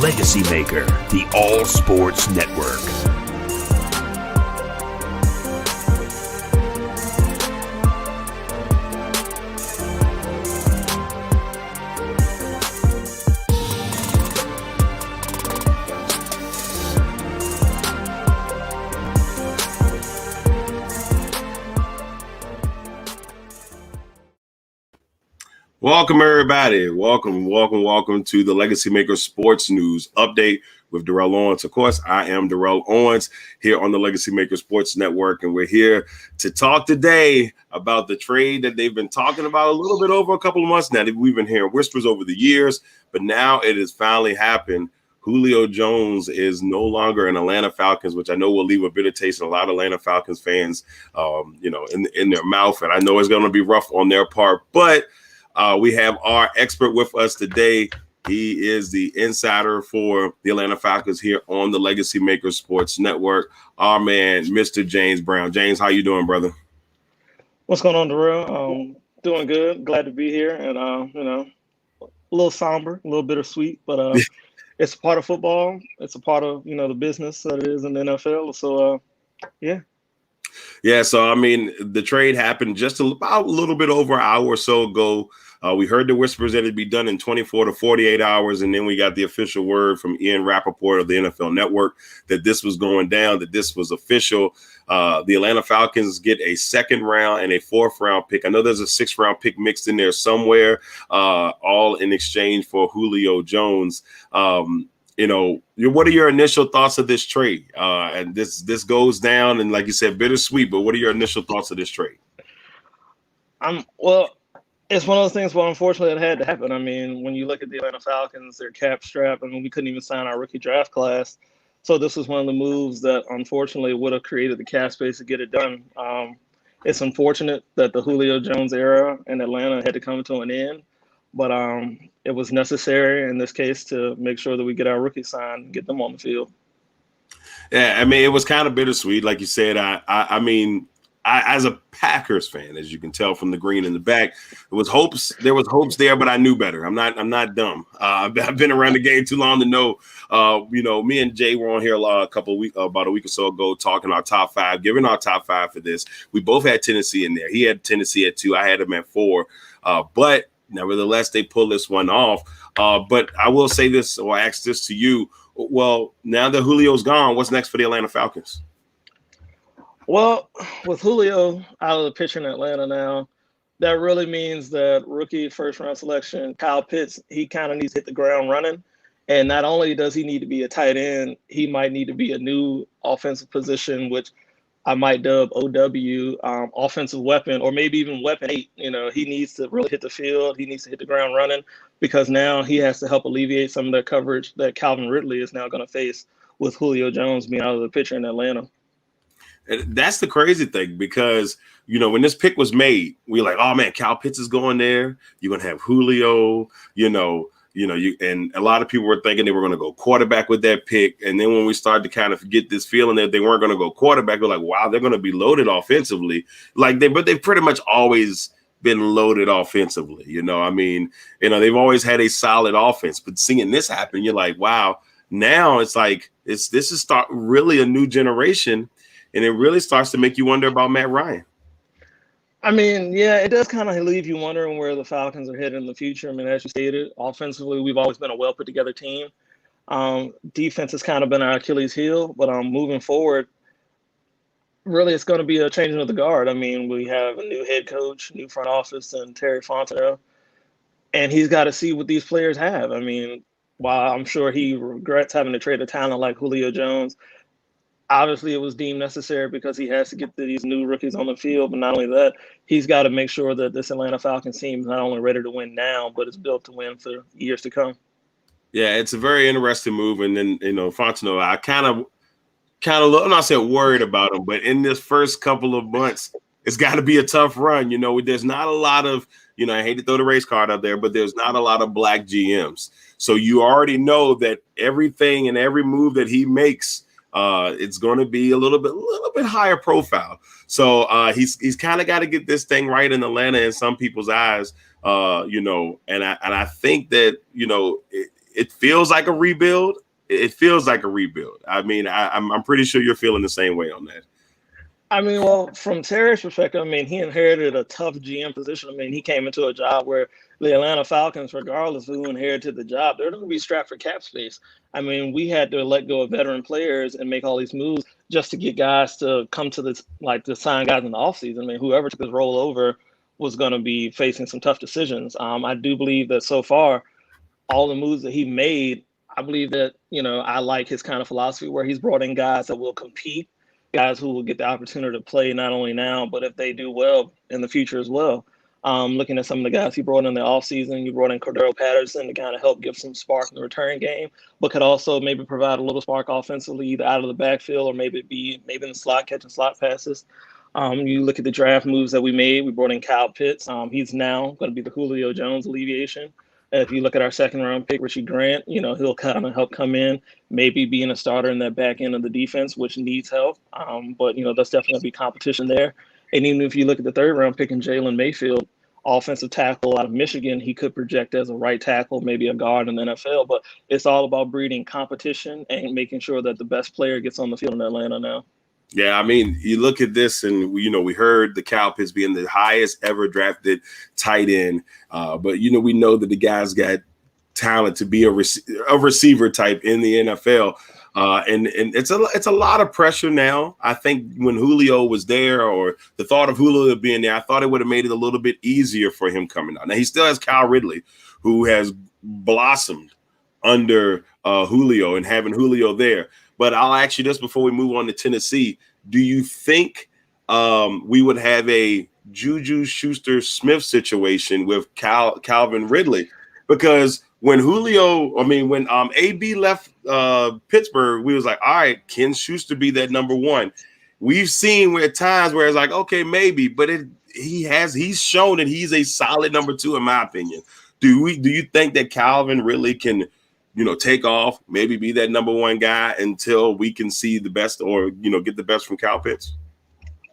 LegacyMaker, the All Sports Network. Welcome, everybody. Welcome to the LegacyMaker Sports News Update with Darrell Owens. Of course, I am Darrell Owens here on the LegacyMaker Sports Network, and we're here to talk today about the trade that they've been talking about a little bit over a couple of months now. We've been hearing whispers over the years, but now it has finally happened. Julio Jones is no longer an Atlanta Falcons, which I know will leave a bitter taste in a lot of Atlanta Falcons fans, in their mouth, and I know it's going to be rough on their part, but we have our expert with us today. He is the insider for the Atlanta Falcons here on the LegacyMaker Sports Network. Our man, Mr. James Brown. James, how you doing, brother? What's going on, Darrell? Doing good. Glad to be here. And, a little somber, a little bittersweet, but it's a part of football. It's a part of, the business that it is in the NFL. So, yeah. Yeah, so, I mean, the trade happened just about a little bit over an hour or so ago. We heard the whispers that it'd be done in 24 to 48 hours, and then we got the official word from Ian Rappaport of the NFL Network that this was going down, that this was official. The Atlanta Falcons get a second round and a fourth round pick. I know there's a sixth round pick mixed in there somewhere, all in exchange for Julio Jones. What are your initial thoughts of this trade? And this goes down, and like you said, bittersweet, but what are your initial thoughts of this trade? It's one of those things where unfortunately it had to happen. I mean, when you look at the Atlanta Falcons, their cap strap, we couldn't even sign our rookie draft class. So this was one of the moves that unfortunately would have created the cap space to get it done. It's unfortunate that the Julio Jones era in Atlanta had to come to an end, but it was necessary in this case to make sure that we get our rookie signed and get them on the field. Yeah, I mean, it was kind of bittersweet. Like you said, I as a Packers fan, as you can tell from the green in the back, there was hopes there, but I knew better. I'm not dumb. I've been around the game too long to know. Me and Jay were on here about a week or so ago talking our top five, giving our top five for this. We both had Tennessee in there. He had Tennessee at 2. I had him at 4. But nevertheless, they pulled this one off. But I will say this, or ask this to you. Well, now that Julio's gone, what's next for the Atlanta Falcons? Well, with Julio out of the picture in Atlanta now, that really means that rookie first-round selection, Kyle Pitts, he kind of needs to hit the ground running. And not only does he need to be a tight end, he might need to be a new offensive position, which I might dub OW, offensive weapon, or maybe even weapon 8. He needs to really hit the field. He needs to hit the ground running because now he has to help alleviate some of the coverage that Calvin Ridley is now going to face with Julio Jones being out of the picture in Atlanta. That's the crazy thing because, when this pick was made, we were like, oh, man, Kyle Pitts is going there. You're going to have Julio, and a lot of people were thinking they were going to go quarterback with that pick. And then when we started to kind of get this feeling that they weren't going to go quarterback, we're like, wow, they're going to be loaded offensively. But they've pretty much always been loaded offensively. They've always had a solid offense. But seeing this happen, you're like, wow, now it's like this is really a new generation. And it really starts to make you wonder about Matt Ryan. I mean, yeah, it does kind of leave you wondering where the Falcons are headed in the future. I mean, as you stated, offensively, we've always been a well put together team. Defense has kind of been our Achilles heel, but moving forward, really it's going to be a changing of the guard. I mean, we have a new head coach, new front office, and Terry Fontenot, and he's got to see what these players have. I mean, while I'm sure he regrets having to trade a talent like Julio Jones, obviously, it was deemed necessary because he has to get these new rookies on the field. But not only that, he's got to make sure that this Atlanta Falcons team is not only ready to win now, but it's built to win for years to come. Yeah, it's a very interesting move. And then, Fontenot, I kind of, I'm not saying worried about him, but in this first couple of months, it's got to be a tough run. There's not a lot of, I hate to throw the race card out there, but there's not a lot of black GMs. So you already know that everything and every move that he makes, it's going to be a little bit higher profile. So he's kind of got to get this thing right in Atlanta in some people's eyes, and I think that it feels like a rebuild. It feels like a rebuild. I mean, I'm pretty sure you're feeling the same way on that. I mean, well, from Terry's perspective, I mean, he inherited a tough GM position. I mean, he came into a job where the Atlanta Falcons, regardless of who inherited the job, they're going to be strapped for cap space. I mean, we had to let go of veteran players and make all these moves just to get guys to come to this, like to sign guys in the offseason. I mean, whoever took this role over was going to be facing some tough decisions. I do believe that so far, all the moves that he made, I believe that, I like his kind of philosophy where he's brought in guys that will compete, guys who will get the opportunity to play not only now, but if they do well in the future as well. Looking at some of the guys he brought in the offseason, you brought in Cordero Patterson to kind of help give some spark in the return game, but could also maybe provide a little spark offensively, either out of the backfield or maybe in the slot, catching slot passes. You look at the draft moves that we made. We brought in Kyle Pitts. He's now going to be the Julio Jones alleviation. If you look at our second round pick, Richie Grant, he'll kind of help come in, maybe being a starter in that back end of the defense, which needs help. But that's definitely going to be competition there. And even if you look at the third round pick in Jalen Mayfield, offensive tackle out of Michigan, he could project as a right tackle, maybe a guard in the NFL. But it's all about breeding competition and making sure that the best player gets on the field in Atlanta now. Yeah, I mean, you look at this and, we heard the Kyle Pitts being the highest ever drafted tight end. But, we know that the guy's got talent to be a receiver type in the NFL. And it's a lot of pressure now. I think when Julio was there, or the thought of Julio being there, I thought it would have made it a little bit easier for him coming out. Now, he still has Kyle Ridley, who has blossomed under Julio and having Julio there. But I'll ask you this before we move on to Tennessee. Do you think we would have a Juju Schuster-Smith situation with Calvin Ridley? Because when AB left Pittsburgh, we was like, all right, can Schuster be that number one? We've seen at times where it's like, okay, maybe, but he's shown that he's a solid number two, in my opinion. Do you think that Calvin Ridley can take off, maybe be that number one guy until we can see the best, or, get the best from Kyle Pitts?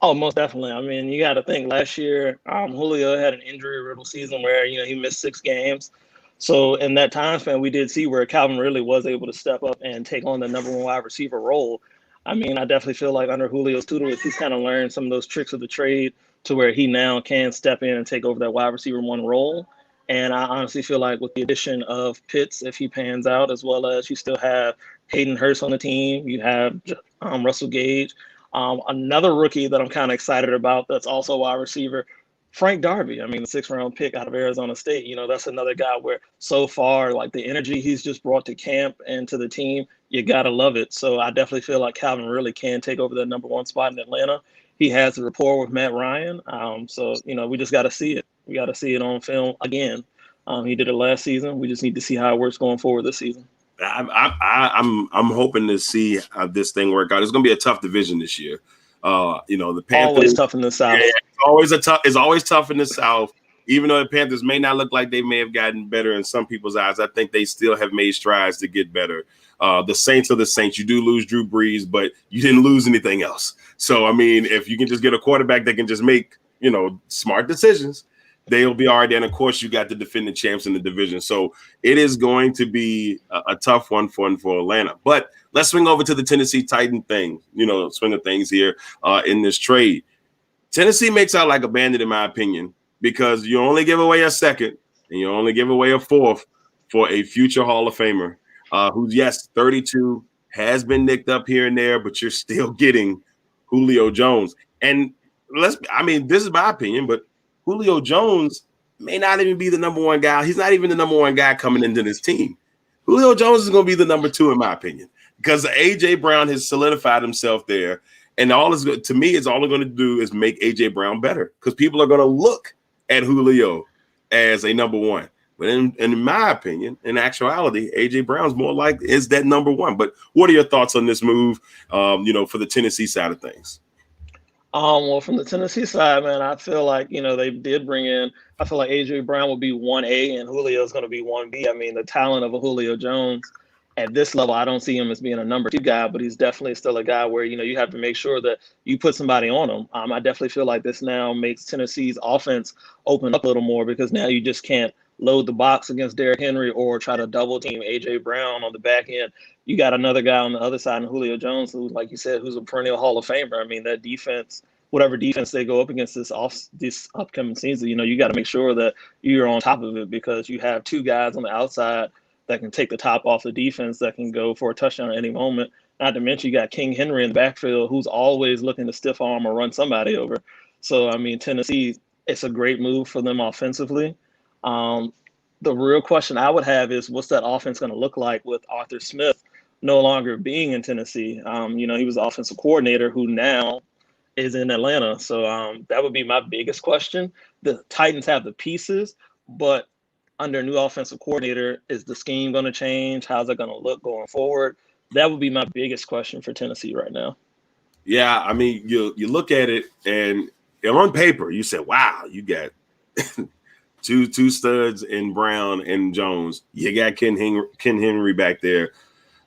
Oh, most definitely. I mean, you got to think last year, Julio had an injury-riddled season where, he missed 6 games. So in that time span, we did see where Calvin really was able to step up and take on the number one wide receiver role. I mean, I definitely feel like under Julio's tutelage, he's kind of learned some of those tricks of the trade to where he now can step in and take over that wide receiver one role. And I honestly feel like with the addition of Pitts, if he pans out, as well as you still have Hayden Hurst on the team, you have Russell Gage, another rookie that I'm kind of excited about that's also a wide receiver, Frank Darby. I mean, the 6th round pick out of Arizona State, that's another guy where so far, like the energy he's just brought to camp and to the team, you got to love it. So I definitely feel like Calvin really can take over that number one spot in Atlanta. He has the rapport with Matt Ryan. So, we just got to see it. We got to see it on film again. He did it last season. We just need to see how it works going forward this season. I'm hoping to see how this thing work out. It's going to be a tough division this year. The Panthers always tough in the South. Yeah, it's always tough in the South. Even though the Panthers may not look like they may have gotten better in some people's eyes, I think they still have made strides to get better. The Saints are the Saints. You do lose Drew Brees, but you didn't lose anything else. So, I mean, if you can just get a quarterback that can just make, smart decisions, they'll be all right. And, of course, you got the defending champs in the division. So it is going to be a tough one for Atlanta. But let's swing over to the Tennessee Titan thing, swing of things here in this trade. Tennessee makes out like a bandit, in my opinion, because you only give away a second and you only give away a fourth for a future Hall of Famer who's, yes, 32, has been nicked up here and there, but you're still getting Julio Jones. And this is my opinion, but Julio Jones may not even be the number one guy. He's not even the number one guy coming into this team. Julio Jones is going to be the number 2, in my opinion, because A.J. Brown has solidified himself there. And all it's going to do is make A.J. Brown better, because people are going to look at Julio as a number 1. But in my opinion, in actuality, A.J. Brown's more is that number 1. But what are your thoughts on this move, for the Tennessee side of things? Well, from the Tennessee side, man, I feel like, they did bring in, I feel like A.J. Brown will be 1A and Julio's going to be 1B. I mean, the talent of a Julio Jones at this level, I don't see him as being a number 2 guy, but he's definitely still a guy where, you have to make sure that you put somebody on him. I definitely feel like this now makes Tennessee's offense open up a little more, because now you just can't load the box against Derrick Henry or try to double team A.J. Brown on the back end. You got another guy on the other side, Julio Jones, who, like you said, who's a perennial Hall of Famer. I mean, that defense, whatever defense they go up against this upcoming season, you got to make sure that you're on top of it, because you have two guys on the outside that can take the top off the defense, that can go for a touchdown at any moment. Not to mention, you got King Henry in the backfield, who's always looking to stiff arm or run somebody over. So, I mean, Tennessee, it's a great move for them offensively. The real question I would have is, what's that offense going to look like with Arthur Smith no longer being in Tennessee? He was the offensive coordinator who now is in Atlanta. So that would be my biggest question. The Titans have the pieces, but under a new offensive coordinator, is the scheme going to change? How's it going to look going forward? That would be my biggest question for Tennessee right now. Yeah, I mean, you look at it, and on paper, you said, wow, you got two studs in Brown and Jones. You got Ken Henry back there.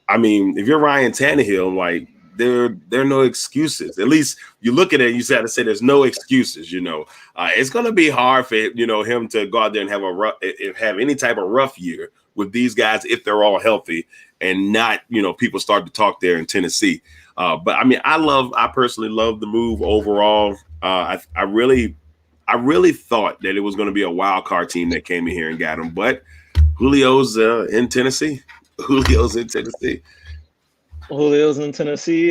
I mean, if you're Ryan Tannehill, like, there are no excuses. At least you look at it, you have to say there's no excuses. It's going to be hard for him to go out there and have any type of rough year with these guys if they're all healthy and not people start to talk there in Tennessee. But I mean, I personally love the move overall. I really thought that it was going to be a wild card team that came in here and got him, but Julio's in Tennessee. Julio's in Tennessee.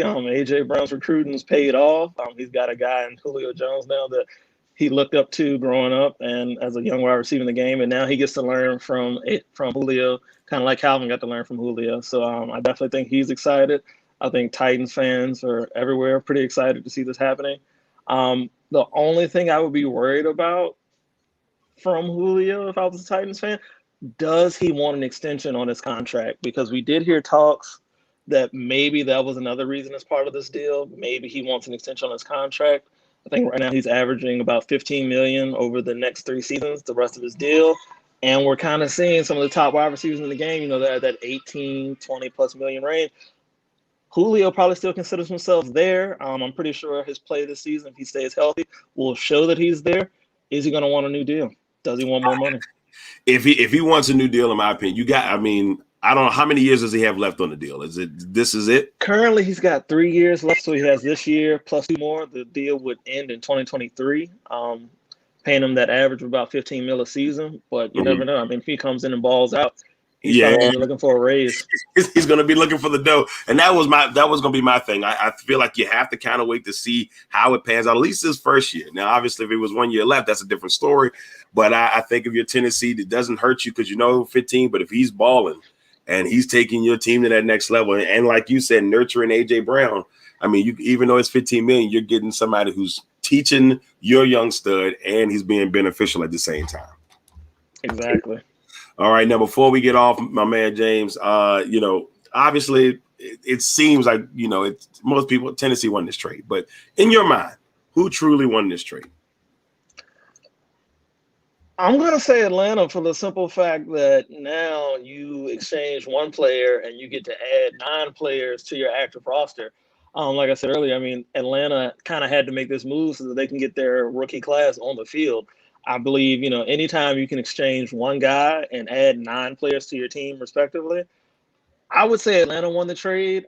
A.J. Brown's recruiting's paid off. He's got a guy in Julio Jones now that he looked up to growing up and as a young wide receiver in the game, and now he gets to learn from Julio, kind of like Calvin got to learn from Julio. So I definitely think he's excited. I think Titans fans are everywhere pretty excited to see this happening. The only thing I would be worried about from Julio, if I was a Titans fan, does he want an extension on his contract? Because we did hear talks that maybe that was another reason as part of this deal. Maybe he wants an extension on his contract. I think right now he's averaging about $15 million over the next 3 seasons, the rest of his deal. And we're kind of seeing some of the top wide receivers in the game, that 18, 20 plus million range. Julio probably still considers himself there. I'm pretty sure his play this season, if he stays healthy, will show that he's there. Is he going to want a new deal? Does he want more money? If he wants a new deal, in my opinion, I don't know how many years does he have left on the deal. This is it? Currently, he's got 3 years left, so he has this year plus 2 more. The deal would end in 2023, paying him that average of about $15 million a season. But you never know. I mean, if he comes in and balls out, he's probably looking for a raise. He's going to be looking for the dough, and that was going to be my thing. I feel like you have to kind of wait to see how it pans out. At least his first year. Now, obviously, if it was 1 year left, that's a different story. But I think if you're Tennessee, it doesn't hurt you because 15. But if he's balling and he's taking your team to that next level, and like you said, nurturing A.J. Brown, I mean, even though it's $15 million, you're getting somebody who's teaching your young stud, and he's being beneficial at the same time. Exactly. All right, now before we get off, my man James, obviously it seems like most people Tennessee won this trade, but in your mind, who truly won this trade? I'm going to say Atlanta for the simple fact that now you exchange one player and you get to add 9 players to your active roster. Like I said earlier, I mean, Atlanta kind of had to make this move so that they can get their rookie class on the field. I believe, anytime you can exchange one guy and add 9 players to your team respectively, I would say Atlanta won the trade.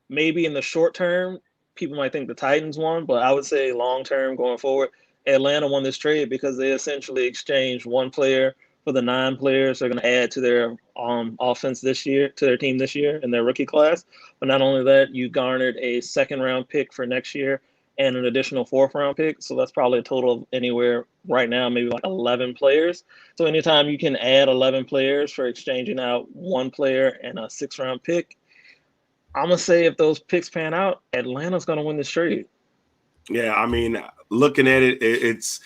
Maybe in the short term, people might think the Titans won, but I would say long term going forward, Atlanta won this trade because they essentially exchanged one player for the 9 players they're going to add to their offense this year, to their team this year in their rookie class. But not only that, you garnered a second-round pick for next year and an additional 4th-round pick. So that's probably a total of anywhere right now, maybe like 11 players. So anytime you can add 11 players for exchanging out 1 player and a 6th-round pick, I'm going to say if those picks pan out, Atlanta's going to win this trade. Yeah, I mean, looking at it,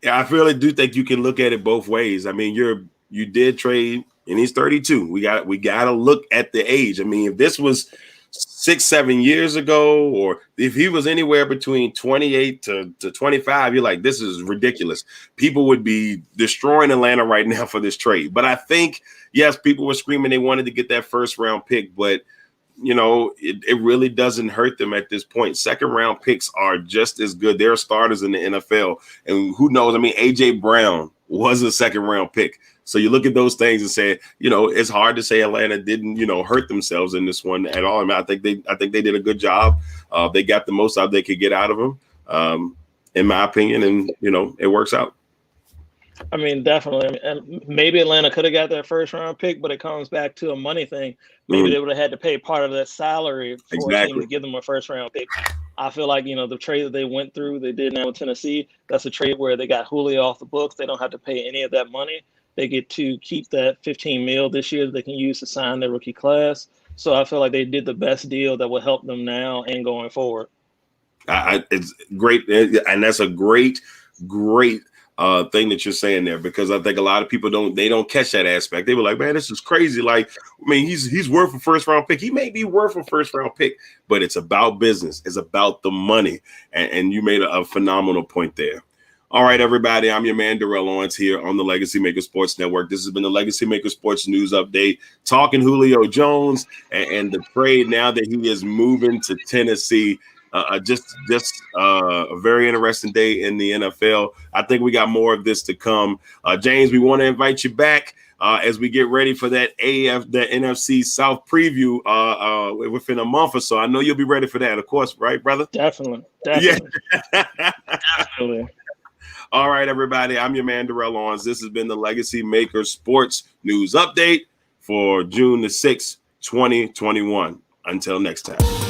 I really do think you can look at it both ways. I mean, you did trade, and he's 32. We got to look at the age. I mean, if this was 6-7 years ago, or if he was anywhere between 28 to 25, you're like, this is ridiculous. People would be destroying Atlanta right now for this trade. But I think, yes, people were screaming they wanted to get that 1st-round pick, but it really doesn't hurt them at this point. 2nd-round picks are just as good. They're starters in the NFL. And who knows? I mean, A.J. Brown was a second round pick. So you look at those things and say, it's hard to say Atlanta didn't, hurt themselves in this one at all. I mean, I think they did a good job. They got the most out they could get out of them, in my opinion, and it works out. I mean, definitely. And maybe Atlanta could have got that first round pick, but it comes back to a money thing. Maybe they would have had to pay part of that salary for a team to give them a first round pick. I feel like, the trade that they went through, they did now in Tennessee, that's a trade where they got Julio off the books. They don't have to pay any of that money. They get to keep that $15 million this year that they can use to sign their rookie class. So I feel like they did the best deal that will help them now and going forward. It's great. And that's a great thing that you're saying there, because I think a lot of people don't catch that aspect. They were like, man, this is crazy. Like, I mean, he's worth a first round pick. He may be worth a first round pick, but it's about business. It's about the money. And you made a phenomenal point there. All right, everybody. I'm your man, Darrell Owens, here on the Legacy Maker Sports Network. This has been the Legacy Maker Sports News Update, talking Julio Jones and the trade now that he is moving to Tennessee. Just a very interesting day in the NFL. I think we got more of this to come. James, we want to invite you back as we get ready for the NFC South preview within a month or so. I know you'll be ready for that, of course, right, brother? Definitely. Yeah. Definitely. All right, everybody. I'm your man, Darrell Owens. This has been the Legacy Maker Sports News Update for June the 6th, 2021. Until next time.